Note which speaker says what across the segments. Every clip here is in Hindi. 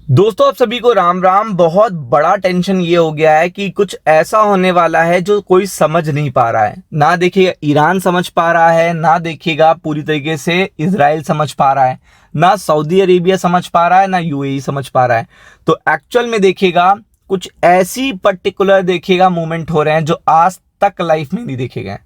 Speaker 1: दोस्तों आप सभी को राम राम। बहुत बड़ा टेंशन ये हो गया है कि कुछ ऐसा होने वाला है जो कोई समझ नहीं पा रहा है। ना देखिएगा ईरान समझ पा रहा है, ना देखिएगा पूरी तरीके से इजराइल समझ पा रहा है, ना सऊदी अरेबिया समझ पा रहा है, ना यूएई समझ पा रहा है। तो एक्चुअल में देखिएगा कुछ ऐसी पर्टिकुलर देखिएगा मूवमेंट हो रहे हैं जो आज तक लाइफ में नहीं देखे गए।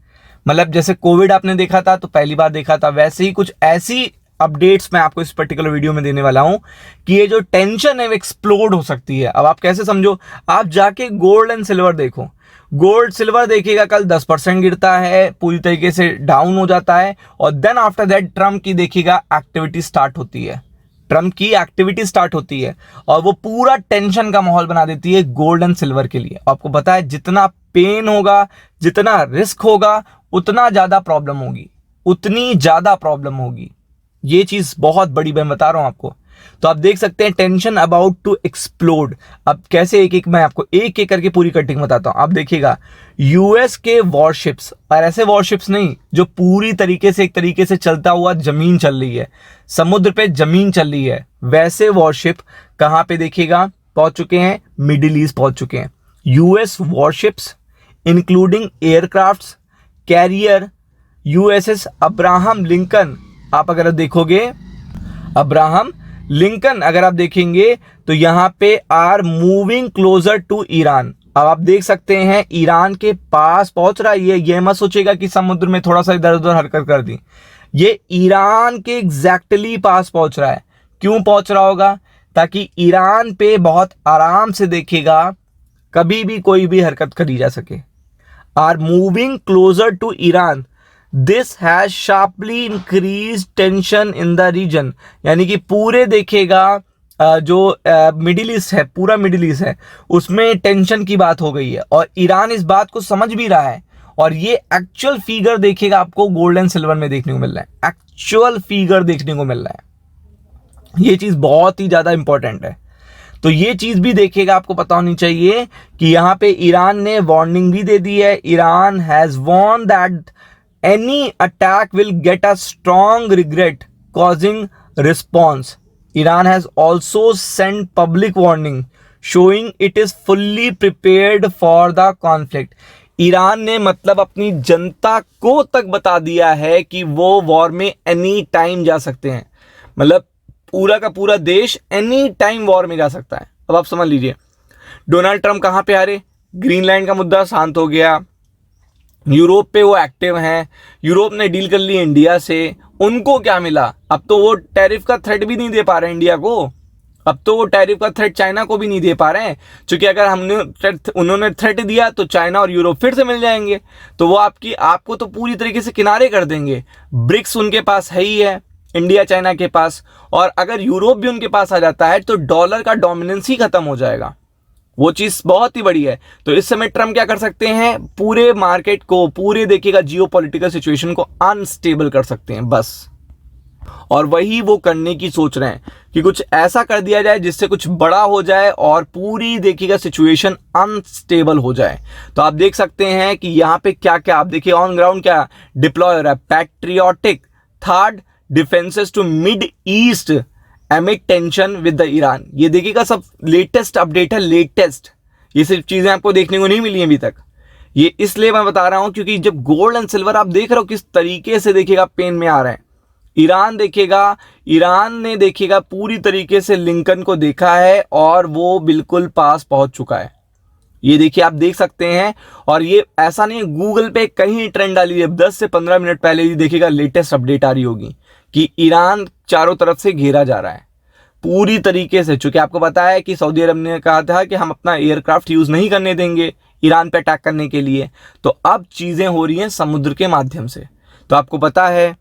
Speaker 1: मतलब जैसे कोविड आपने देखा था तो पहली बार देखा था, वैसे ही कुछ ऐसी अपडेट्स मैं आपको इस पर्टिकुलर वीडियो में देने वाला हूं कि ये जो टेंशन है वो एक्सप्लोड हो सकती है। अब आप कैसे समझो, आप जाके गोल्ड एंड सिल्वर देखो। गोल्ड सिल्वर देखिएगा कल 10% गिरता है, पूरी तरीके से डाउन हो जाता है, और देन आफ्टर दैट ट्रम्प की देखिएगा एक्टिविटी स्टार्ट होती है। ट्रम्प की एक्टिविटी स्टार्ट होती है और वो पूरा टेंशन का माहौल बना देती है गोल्ड एंड सिल्वर के लिए। आपको पता है जितना पेन होगा, जितना रिस्क होगा, उतना ज्यादा प्रॉब्लम होगी, उतनी ज्यादा प्रॉब्लम होगी। ये चीज बहुत बड़ी मैं बता रहा हूं आपको। तो आप देख सकते हैं टेंशन अबाउट टू एक्सप्लोड। अब कैसे एक एक मैं आपको एक एक करके पूरी कटिंग बताता हूं। आप देखिएगा यूएस के वॉरशिप्स, और ऐसे वॉरशिप्स नहीं जो पूरी तरीके से एक तरीके से चलता हुआ जमीन चल रही है, समुद्र पे जमीन चल रही है, वैसे वॉरशिप कहां पे देखिएगा पहुंच चुके हैं, मिडिल ईस्ट पहुंच चुके हैं। US warships including aircrafts career USS Abraham Lincoln. आप अगर देखोगे अब्राहम लिंकन अगर आप देखेंगे तो यहां पे are moving closer to Iran. अब आप देख सकते हैं ईरान के पास पहुंच रहा है। ये मत सोचेगा कि समुद्र में थोड़ा सा इधर उधर हरकत कर दी, ये ईरान के एग्जैक्टली पास पहुंच रहा है। क्यों पहुंच रहा होगा? ताकि ईरान पे बहुत आराम से देखेगा कभी भी कोई भी हरकत करी जा सके। Are moving closer to Iran, this has sharply increase tension in the region. यानी कि पूरे देखेगा जो मिडिल ईस्ट है, पूरा मिडिल ईस्ट है, उसमें टेंशन की बात हो गई है और ईरान इस बात को समझ भी रहा है। और ये एक्चुअल फिगर देखिएगा आपको गोल्ड एंड सिल्वर में देखने को मिल रहा है, एक्चुअल फिगर देखने को मिल रहा है। ये चीज बहुत ही ज्यादा इंपॉर्टेंट है। तो ये चीज भी देखिएगा, आपको पता होनी चाहिए कि यहां पे ईरान ने वार्निंग भी दे दी है। Iran has warn that any attack will get a strong regret causing response. Iran has also sent public warning showing it is fully prepared for the conflict. Iran ने मतलब अपनी जनता को तक बता दिया है कि वो वॉर में एनी टाइम जा सकते हैं। मतलब पूरा का पूरा देश एनी टाइम वॉर में जा सकता है। अब आप समझ लीजिए डोनाल्ड ट्रंप कहां पे हारे, ग्रीनलैंड का मुद्दा शांत हो गया, यूरोप पे वो एक्टिव हैं, यूरोप ने डील कर ली इंडिया से। उनको क्या मिला? अब तो वो टैरिफ का थ्रेट भी नहीं दे पा रहे इंडिया को, अब तो वो टैरिफ का थ्रेट चाइना को भी नहीं दे पा रहे हैं, क्योंकि अगर उन्होंने थ्रेट दिया तो चाइना और यूरोप फिर से मिल जाएंगे, तो वो आपको तो पूरी तरीके से किनारे कर देंगे। ब्रिक्स उनके पास है ही है, इंडिया चाइना के पास, और अगर यूरोप भी उनके पास आ जाता है तो डॉलर का डोमिनेंस ही खत्म हो जाएगा। वो चीज बहुत ही बड़ी है। तो इस समय ट्रम्प क्या कर सकते हैं, पूरे मार्केट को, पूरे देखिएगा जियोपॉलिटिकल सिचुएशन को अनस्टेबल कर सकते हैं बस। और वही वो करने की सोच रहे हैं कि कुछ ऐसा कर दिया जाए जिससे कुछ बड़ा हो जाए और पूरी देखिएगा सिचुएशन अनस्टेबल हो जाए। तो आप देख सकते हैं कि यहाँ पे क्या क्या आप देखिए ऑन ग्राउंड क्या डिप्लॉय हो रहा है। Patriotic third defences to mid east amid tension with the Iran. ये देखिएगा सब लेटेस्ट अपडेट है, लेटेस्ट। ये सिर्फ चीजें आपको देखने को नहीं मिली अभी तक। ये इसलिए मैं बता रहा हूं क्योंकि जब गोल्ड एंड सिल्वर आप देख रहे हो किस तरीके से देखिएगा पेन में आ रहे हैं। ईरान ने देखिएगा पूरी तरीके से लिंकन को देखा है और वो बिल्कुल पास पहुंच चुका है। ये देखिए आप देख सकते हैं। और ये ऐसा नहीं गूगल पे कहीं ट्रेंड डाली है, 10 से 15 मिनट पहले ही देखिएगा लेटेस्ट अपडेट आ रही होगी कि ईरान चारों तरफ से घेरा जा रहा है पूरी तरीके से। चूंकि आपको पता है कि सऊदी अरब ने कहा था कि हम अपना एयरक्राफ्ट यूज नहीं करने देंगे ईरान पे अटैक करने के लिए, तो अब चीजें हो रही हैं समुद्र के माध्यम से। तो आपको पता है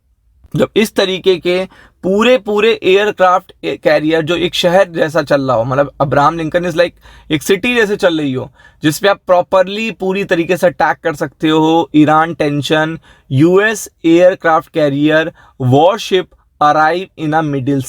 Speaker 1: जब इस तरीके के पूरे एयरक्राफ्ट कैरियर जो एक शहर जैसा चल रहा हो, मतलब अब्राहम लिंकन इज लाइक एक सिटी जैसे चल रही हो, जिसपे आप प्रॉपरली पूरी तरीके से अटैक कर सकते हो। Iran tension, US aircraft carrier worship arrive in a middle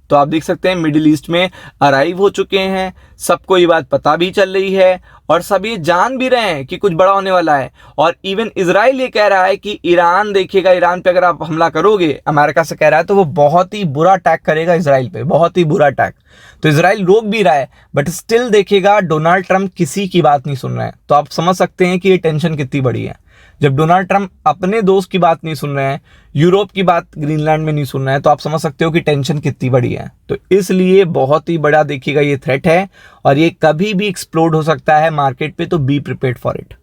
Speaker 1: तो आप देख सकते हैं मिडिल ईस्ट में अराइव हो चुके हैं, सबको ये बात पता भी चल रही है और सब ये जान भी रहे हैं कि कुछ बड़ा होने वाला है। और इवन इजराइल ये कह रहा है कि ईरान देखिएगा, ईरान पे अगर आप हमला करोगे, अमेरिका से कह रहा है, तो वो बहुत ही बुरा अटैक करेगा इजराइल पे, बहुत ही बुरा अटैक। तो इजराइल रोक भी रहा है, बट स्टिल देखिएगा डोनाल्ड ट्रंप किसी की बात नहीं सुन रहे हैं। तो आप समझ सकते हैं कि ये टेंशन कितनी बड़ी है। जब डोनाल्ड ट्रंप अपने दोस्त की बात नहीं सुन रहे हैं, यूरोप की बात ग्रीनलैंड में नहीं सुन रहे हैं, तो आप समझ सकते हो कि टेंशन कितनी बड़ी है। तो इसलिए बहुत ही बड़ा देखिएगा ये थ्रेट है और ये कभी भी एक्सप्लोड हो सकता है मार्केट पे, तो बी प्रिपेयर्ड फॉर इट।